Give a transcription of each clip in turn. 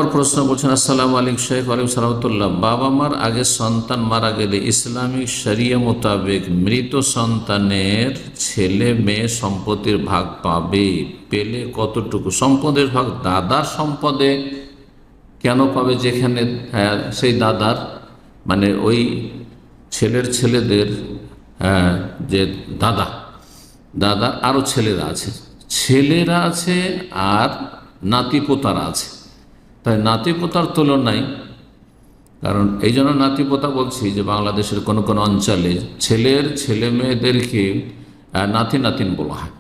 নম্বর প্রশ্ন বলছেন, আসসালামু আলাইকুম শেখ। ওয়ালাইকুম সালামতুল্লাহ। বাবা মার আগে সন্তান মারা গেলে ইসলামিক শরিয়া মোতাবেক মৃত সন্তানের ছেলে মেয়ে সম্পত্তির ভাগ পাবে? পেলে কতটুকু? সম্পদের ভাগ দাদার সম্পদে কেন পাবে? যেখানে সেই দাদার মানে ওই ছেলের ছেলেদের যে দাদার আরও ছেলেরা আছে আর নাতি পোতারা আছে। তাই নাতি পোতার তুলনায়, কারণ এই জন্য নাতি পোতা বলছি যে বাংলাদেশের কোনো কোনো অঞ্চলে ছেলে মেয়েদেরকে নাতি নাতিন বলা হয়,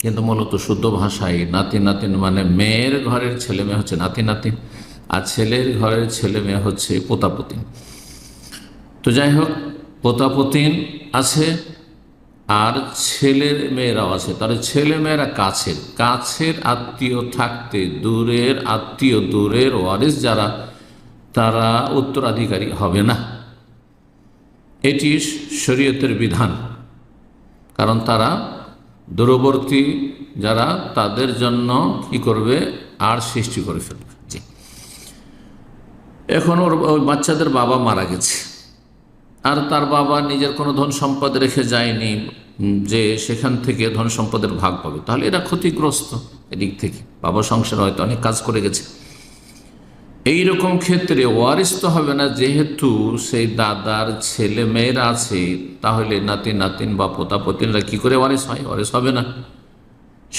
কিন্তু মূলত শুদ্ধ ভাষায় নাতি নাতিন মানে মেয়ের ঘরের ছেলে মেয়ে হচ্ছে নাতি নাতিন, আর ছেলের ঘরের ছেলে মেয়ে হচ্ছে পোতাপতিন। তো যাই হোক, পোতাপতিন আছে আর ছেলের মেয়েরাও আছে। তার ছেলে মেয়েরা কাছের আত্মীয় থাকতে দূরের ওয়ারিস যারা, তারা উত্তরাধিকারী হবে না। এটি শরীয়তের বিধান, কারণ তারা দূরবর্তী যারা, তাদের জন্য কি করবে? আর সৃষ্টি করে ফেলবে। জি, এখন ওই বাচ্চাদের বাবা মারা গেছে, আর তার বাবা নিজের কোনো ধন সম্পদ রেখে যায়নি যে সেখান থেকে ধন সম্পদের ভাগ পাবে, তাহলে এরা ক্ষতিগ্রস্ত এদিক থেকে। বাবা সংসার হয়তো অনেক কাজ করে গেছে, এই রকম ক্ষেত্রে ওয়ারিস তো হবে না, যেহেতু সেই দাদার ছেলে মেয়েরা আছে, তাহলে নাতি নাতিন বা পোতাপতিনরা কি করে ওয়ারিস হয়? ওয়ারিস হবে না।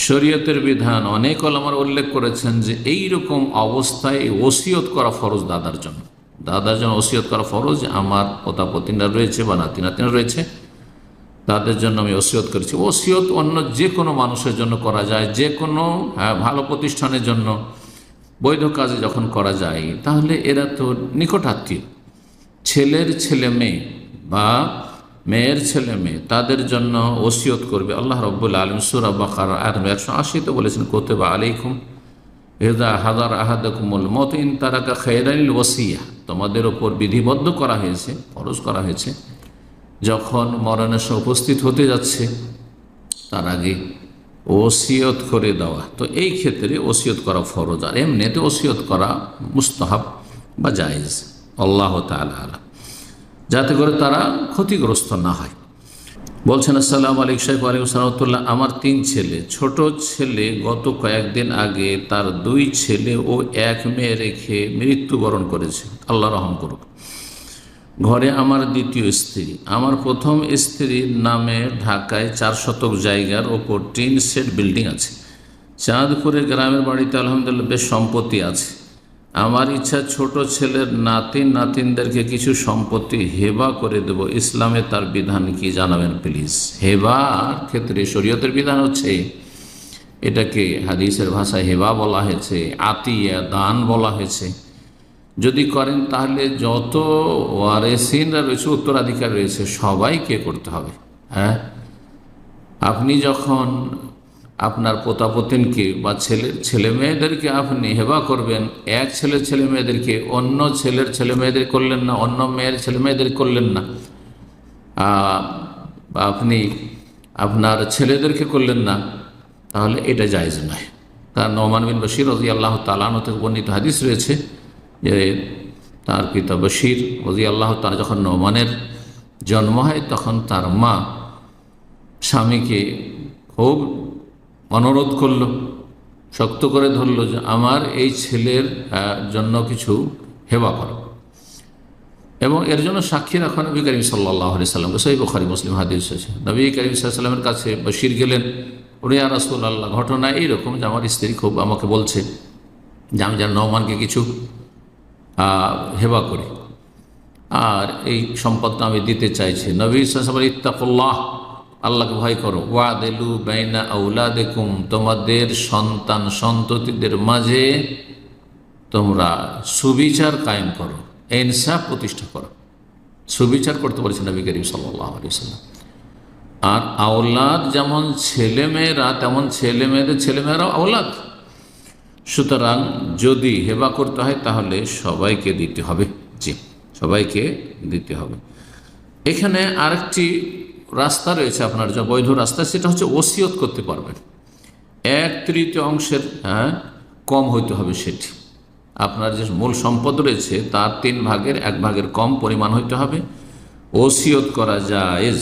শরীয়তের বিধান অনেক ওলামার উল্লেখ করেছেন যে এই রকম অবস্থায় ওসিয়ত করা ফরজ দাদার জন্য ওসিয়ত করা ফরজ। আমার পোতাপতিনরা রয়েছে বা নাতি নাতিনরা রয়েছে, তাদের জন্য আমি ওসিয়ত করেছি। ওসিয়ত অন্য যে কোনো মানুষের জন্য করা যায়, যে কোনো ভালো প্রতিষ্ঠানের জন্য, বৈধ কাজে যখন করা যায়, তাহলে এরা তো নিকট আত্মীয়। ছেলের ছেলে মেয়ে বা মেয়ের ছেলে মেয়ে, তাদের জন্য ওসিয়ত করবে। আল্লাহ রাব্বুল আলামিন সূরা বাকারা আয়াত 180 বলেছেন, কুতিবা আলাইকুম ইযা হাদারা আহাদাকুমুল মাউত ইন তারাকা খায়রানিল ওসিয়া। তোমাদের ওপর বিধিবদ্ধ করা হয়েছে, ফরজ করা হয়েছে, যখন মরণের সময় উপস্থিত হতে যাচ্ছে তার আগে ওসিয়ত করে দেওয়া। তো এই ক্ষেত্রে ওসিয়ত করা ফরজ, আর এমনিতে ওসিয়ত করা মুস্তাহাব বা জায়েজ। আল্লাহ তাআলা আলাম, যাতে করে তারা ক্ষতিগ্রস্ত না হয়। বলছেন, আসসালামু আলাইকুম শেখ। ওয়ালাইকুম সালাম। আমার 3 ছেলে। ছোট ছেলে গত কয়েকদিন আগে তার 2 ছেলে ও 1 মেয়ে রেখে মৃত্যুবরণ করেছে, আল্লাহ রহম করুক। ঘরে আমার দ্বিতীয় স্ত্রী। আমার প্রথম স্ত্রীর নামে ঢাকায় 4 শতক জায়গার ওপর টিন সেট বিল্ডিং আছে। চাঁদপুরে গ্রামের বাড়িতে আলহামদুলিল্লাহ বেশ সম্পত্তি আছে। আমার ইচ্ছা ছোট ছেলের নাতিনদেরকে কিছু সম্পত্তি হেবা করে দেব। ইসলামে তার বিধান কি জানাবেন প্লিজ? হেবার ক্ষেত্রে শরীয়তের বিধান হচ্ছে, এটাকে হাদিসের ভাষায় হেবা বলা হয়েছে, আতিয়া দান বলা হয়েছে। যদি করেন তাহলে যত ওয়ারেসিনরা রয়েছে, উত্তরাধিকার রয়েছে, সবাইকে করতে হবে। হ্যাঁ, আপনি যখন আপনার পোতাপতিনকে বা ছেলে মেয়েদেরকে আপনি হেবা করবেন, এক ছেলের ছেলে মেয়েদেরকে অন্য ছেলের ছেলে মেয়েদের করলেন না, অন্য মেয়ের ছেলে মেয়েদের করলেন না, বা আপনি আপনার ছেলেদেরকে করলেন না, তাহলে এটা জায়েজ নয়। তার নোমান বিন বশির রাদিয়াল্লাহু তাআলা আনহু থেকে বর্ণিত হাদিস রয়েছে যে তার পিতা বশির রাদিয়াল্লাহু তাআলা, যখন নোমানের জন্ম হয় তখন তার মা স্বামীকে খুব অনুরোধ করল, শক্ত করে ধরল যে আমার এই ছেলের জন্য কিছু হেবা করো, এবং এর জন্য সাক্ষী রাখা নবী করিম সাল্লাল্লাহু আলাইহি সাল্লাম। সহিহ বুখারী মুসলিম হাদিস আছে। নবী করিম সাল্লাল্লাহু আলাইহি সাল্লামের কাছে বশির গেলেন, বলে ইয়া রাসূলুল্লাহ, ঘটনা এইরকম যে আমার স্ত্রী খুব আমাকে বলছে যে আমি যেন নোমানকে কিছু হেবা করি, আর এই সম্পদটা আমি দিতে চাইছি। নবী সাল্লাল্লাহু আলাইহি ওয়াসাল্লাম, ইত্তাকুল্লাহ, আল্লাহকে ভয় করো। ওয়াদিলু বাইনা আওলাদিকুম, তোমাদের সন্তান সন্ততিদের মাঝে তোমরা সুবিচার কায়েম করো, ইনসাফ প্রতিষ্ঠা করো। সুবিচার করতে বলেছেন নবী করিম সাল্লাল্লাহু আলাইহি ওয়াসাল্লাম। আর আওলাদ যেমন ছেলেমেয়েরা, তেমন ছেলেমেয়েরাও আওলাদ। সুতরাং যদি হেবা করতে হয় তাহলে সবাইকে দিতে হবে। জি, সবাইকে দিতে হবে। এখানে আরেকটি রাস্তা রয়েছে আপনার, যা বৈধ রাস্তা, সেটা হচ্ছে ওসিয়ত করতে পারবেন। 1/3 অংশের কম হইতে হবে সেটি। আপনার যে মূল সম্পদ রয়েছে তার 1/3 কম পরিমাণ হইতে হবে। ওসিয়ত করা জায়েজ,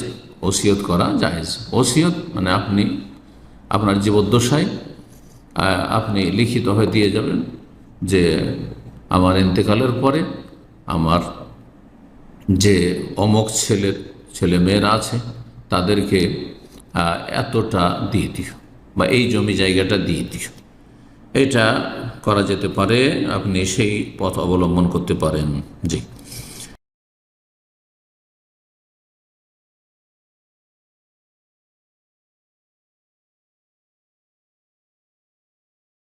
ওসিয়ত করা জায়েজ। ওসিয়ত মানে আপনি আপনার জীবদ্দশায় আপনি লিখিত হয়ে দিয়ে যাবেন যে আমার ইন্তেকালের পরে আমার যে অমুক ছেলে মেয়েরা আছে তাদেরকে এতটা দিয়ে দিও বা এই জমি জায়গাটা দিয়ে দিও। এটা করা যেতে পারে, আপনি সেই পথ অবলম্বন করতে পারেন। জি।